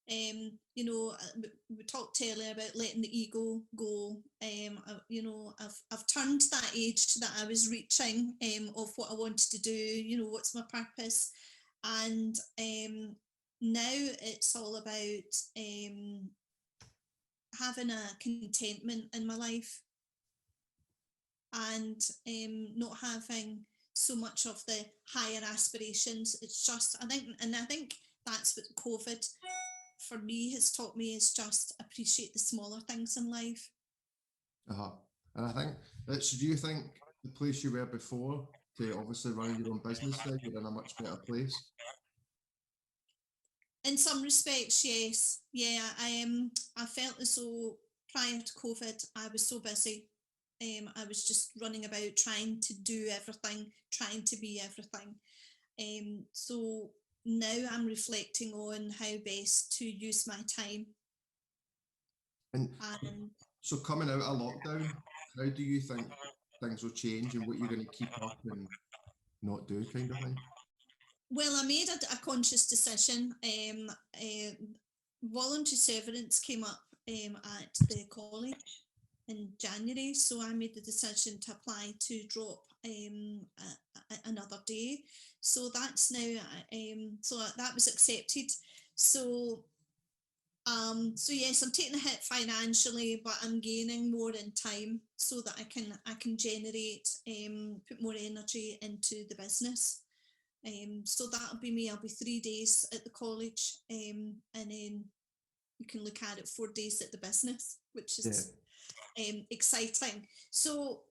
[SPEAKER 2] You know, we talked earlier about letting the ego go. You know, I've turned that age that I was reaching, of what I wanted to do. You know, what's my purpose, and now it's all about having a contentment in my life, and not having so much of the higher aspirations. It's just, I think that's what COVID for me has taught me, is just appreciate the smaller things in life.
[SPEAKER 1] And I think so do you think the place you were before to obviously running your own business now, you're in a much better place?
[SPEAKER 2] In some respects, yes. Yeah, I felt as though prior to COVID, I was so busy. I was just running about trying to do everything, trying to be everything. So now I'm reflecting on how best to use my time.
[SPEAKER 1] And
[SPEAKER 2] And
[SPEAKER 1] so coming out of lockdown, how do you think things will change and what you're going to keep up and not do, kind of thing?
[SPEAKER 2] well, I made a conscious decision. Voluntary severance came up at the college in January, so I made the decision to apply to drop another day. So that's now, so that was accepted. So yes, I'm taking a hit financially, but I'm gaining more in time so that I can generate, put more energy into the business. So that'll be me. I'll be 3 days at the college, and then you can look at it 4 days at the business, which is exciting. So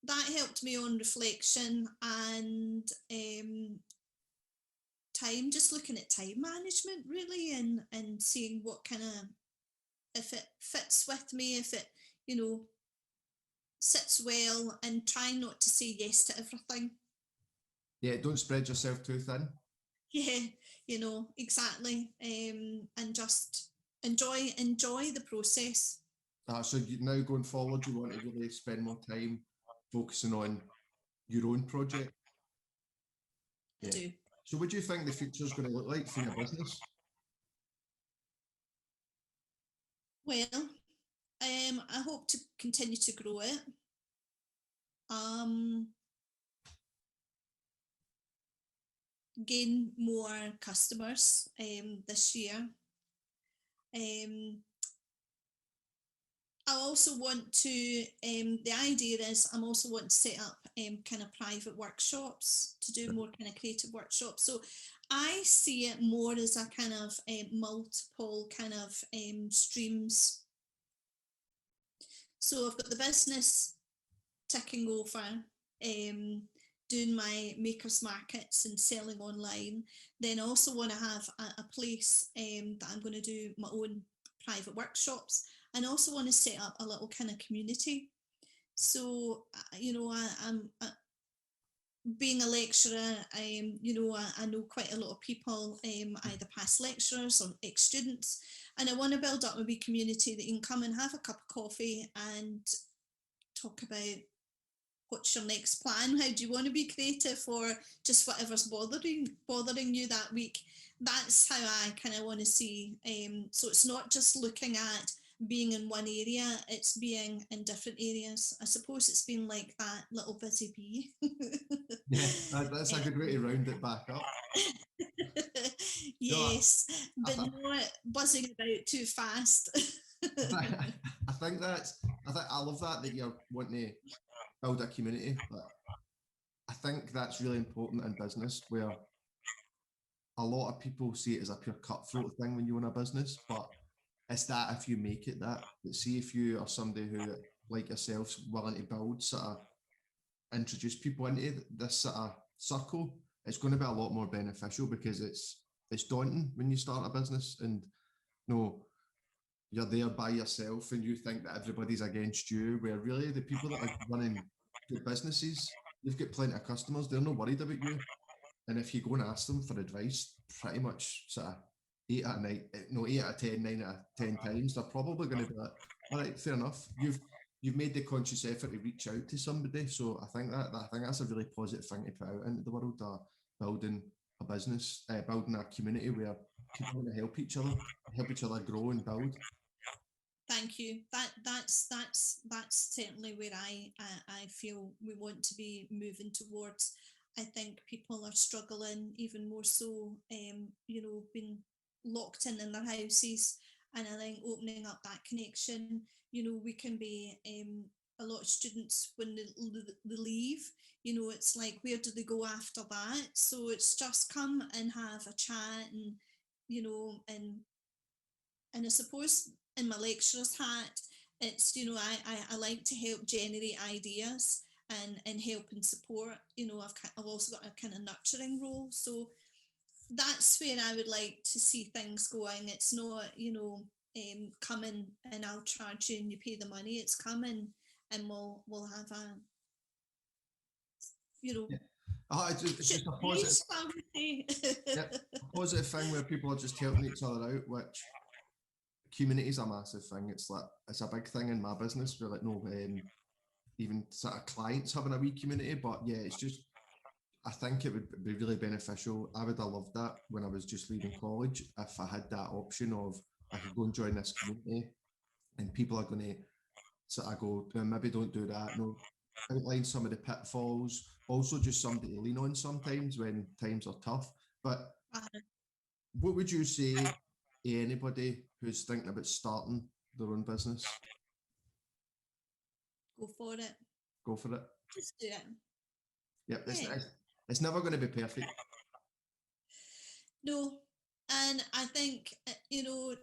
[SPEAKER 2] that helped me on reflection and time, just looking at time management really, and seeing what kind of, if it fits with me, if it, sits well, and trying not to say yes to everything.
[SPEAKER 1] Yeah, don't spread yourself too thin.
[SPEAKER 2] Yeah, exactly. And just enjoy the process.
[SPEAKER 1] So now going forward, you want to really spend more time focusing on your own project.
[SPEAKER 2] I do.
[SPEAKER 1] So what do you think the future is going to look like for your business?
[SPEAKER 2] Well, I hope to continue to grow it. Gain more customers this year. I also want to, the idea is I'm also wanting to set up kind of private workshops, to do more kind of creative workshops. So I see it more as a kind of multiple kind of streams. So I've got the business ticking over, doing my makers markets and selling online. Then I also want to have a place that I'm going to do my own private workshops, and also want to set up a little kind of community. So I'm being a lecturer, I know quite a lot of people, either past lecturers or ex-students, and I want to build up a wee community that you can come and have a cup of coffee and talk about what's your next plan, how do you want to be creative, or just whatever's bothering you that week. That's how I kind of want to see. So it's not just looking at being in one area, it's being in different areas. I suppose it's been like that little busy bee.
[SPEAKER 1] Yeah, that's a good way to round it back up.
[SPEAKER 2] Yes, but not buzzing about too fast.
[SPEAKER 1] I think I love that you're wanting to build a community, but I think that's really important in business, where a lot of people see it as a pure cutthroat thing when you own a business, but it's that if you make it that see if you are somebody who, like yourself, willing to build, sort of introduce people into this sort of circle, it's going to be a lot more beneficial, because it's daunting when you start a business and you're there by yourself and you think that everybody's against you, where really the people that are running good businesses, you've got plenty of customers, they're not worried about you. And if you go and ask them for advice, pretty much sort of 8 out of 10, 9 out of 10 times, they're probably going to be like, all right, fair enough. You've made the conscious effort to reach out to somebody. So I think that's a really positive thing to put out into the world, building a business, building a community where people want to help each other grow and build.
[SPEAKER 2] Thank you. That's certainly where I feel we want to be moving towards. I think people are struggling even more so, being locked in their houses, and I think opening up that connection, we can be, a lot of students when they leave, it's like, where do they go after that? So it's just come and have a chat and you know, and I suppose in my lecturer's hat, it's, you know, I like to help generate ideas and help and support. You know, I've also got a kind of nurturing role. So that's where I would like to see things going. It's not, you know, come in and I'll charge you and you pay the money. It's come in and we'll have a, you know,
[SPEAKER 1] Yeah. It's just a positive,
[SPEAKER 2] I would say.
[SPEAKER 1] yeah, a positive thing where people are just helping each other out, which community is a massive thing. It's like, it's a big thing in my business. We're like, no, even sort of clients having a wee community, but yeah, it's just, I think it would be really beneficial. I would have loved that when I was just leaving college, if I had that option of I could go and join this community and people are going to sort of go, maybe don't do that. No, outline some of the pitfalls. Also, just somebody to lean on sometimes when times are tough. But what would you say to anybody who's thinking about starting their own business?
[SPEAKER 2] Go for it.
[SPEAKER 1] Go for it.
[SPEAKER 2] Just do it.
[SPEAKER 1] Yep,
[SPEAKER 2] Yeah.
[SPEAKER 1] it's never going to be perfect.
[SPEAKER 2] No, and I think you know,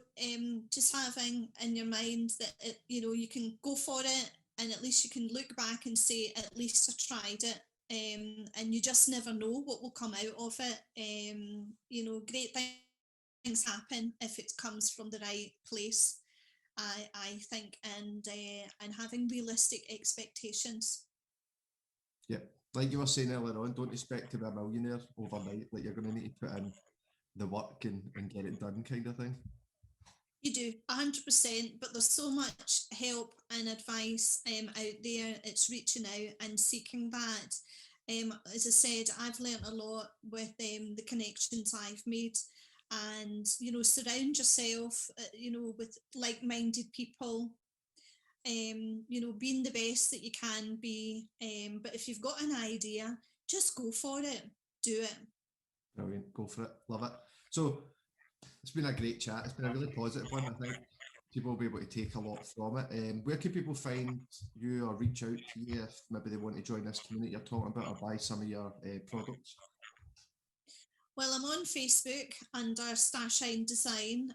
[SPEAKER 2] just having in your mind that you know, you can go for it, and at least you can look back and say, at least I tried it. And you just never know what will come out of it. You know, great things happen if it comes from the right place. I think, and having realistic expectations.
[SPEAKER 1] Yep. Like you were saying earlier on, don't expect to be a millionaire overnight. Like you're going to need to put in the work and get it done, kind of thing.
[SPEAKER 2] You do 100%, but there's so much help and advice out there. It's reaching out and seeking that. As I said, I've learnt a lot with the connections I've made, and you know, surround yourself, you know, with like-minded people. You know, being the best that you can be. But if you've got an idea, just go for it. Do it.
[SPEAKER 1] Brilliant. Go for it. Love it. So it's been a great chat. It's been a really positive one. I think people will be able to take a lot from it. Where can people find you or reach out to you if maybe they want to join this community you're talking about or buy some of your products?
[SPEAKER 2] Well, I'm on Facebook under Starshine Design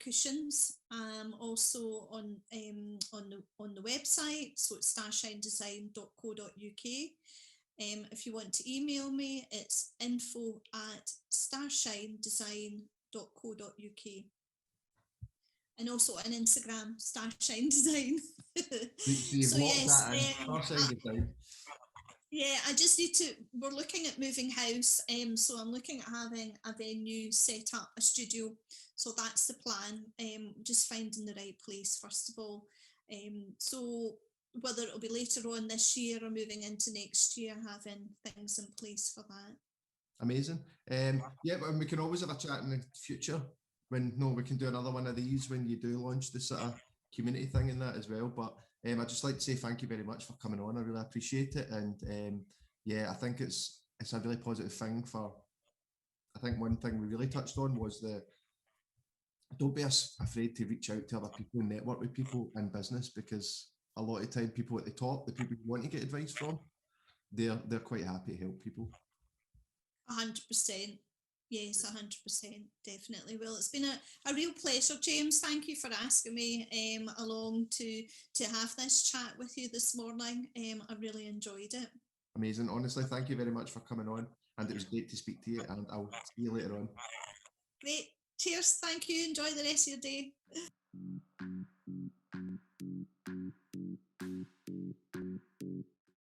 [SPEAKER 2] cushions. Also on the website, so it's starshinedesign.co.uk. If you want to email me, it's info@starshinedesign.co.uk. And also on Instagram, Starshine Design.
[SPEAKER 1] So you've
[SPEAKER 2] So
[SPEAKER 1] locked
[SPEAKER 2] yes,
[SPEAKER 1] that in. Starshine Design.
[SPEAKER 2] yeah, I just need to, we're looking at moving house, so I'm looking at having a venue set up, a studio. So that's the plan, just finding the right place first of all. So whether it'll be later on this year or moving into next year, having things in place for that.
[SPEAKER 1] Amazing. Yeah, but we can always have a chat in the future when we can do another one of these when you do launch the sort of community thing in that as well. But I'd just like to say thank you very much for coming on. I really appreciate it. And yeah, I think it's a really positive thing for, I think one thing we really touched on was don't be afraid to reach out to other people and network with people in business, because a lot of time people at the top, the people you want to get advice from, they're quite happy to help people.
[SPEAKER 2] 100%. Yes, 100%, definitely. Well, it's been a real pleasure, James. Thank you for asking me along to have this chat with you this morning. I really enjoyed it.
[SPEAKER 1] Amazing. Honestly, thank you very much for coming on, and it was great to speak to you, and I'll see you later on.
[SPEAKER 2] Great. Cheers. Thank you. Enjoy the rest of your day.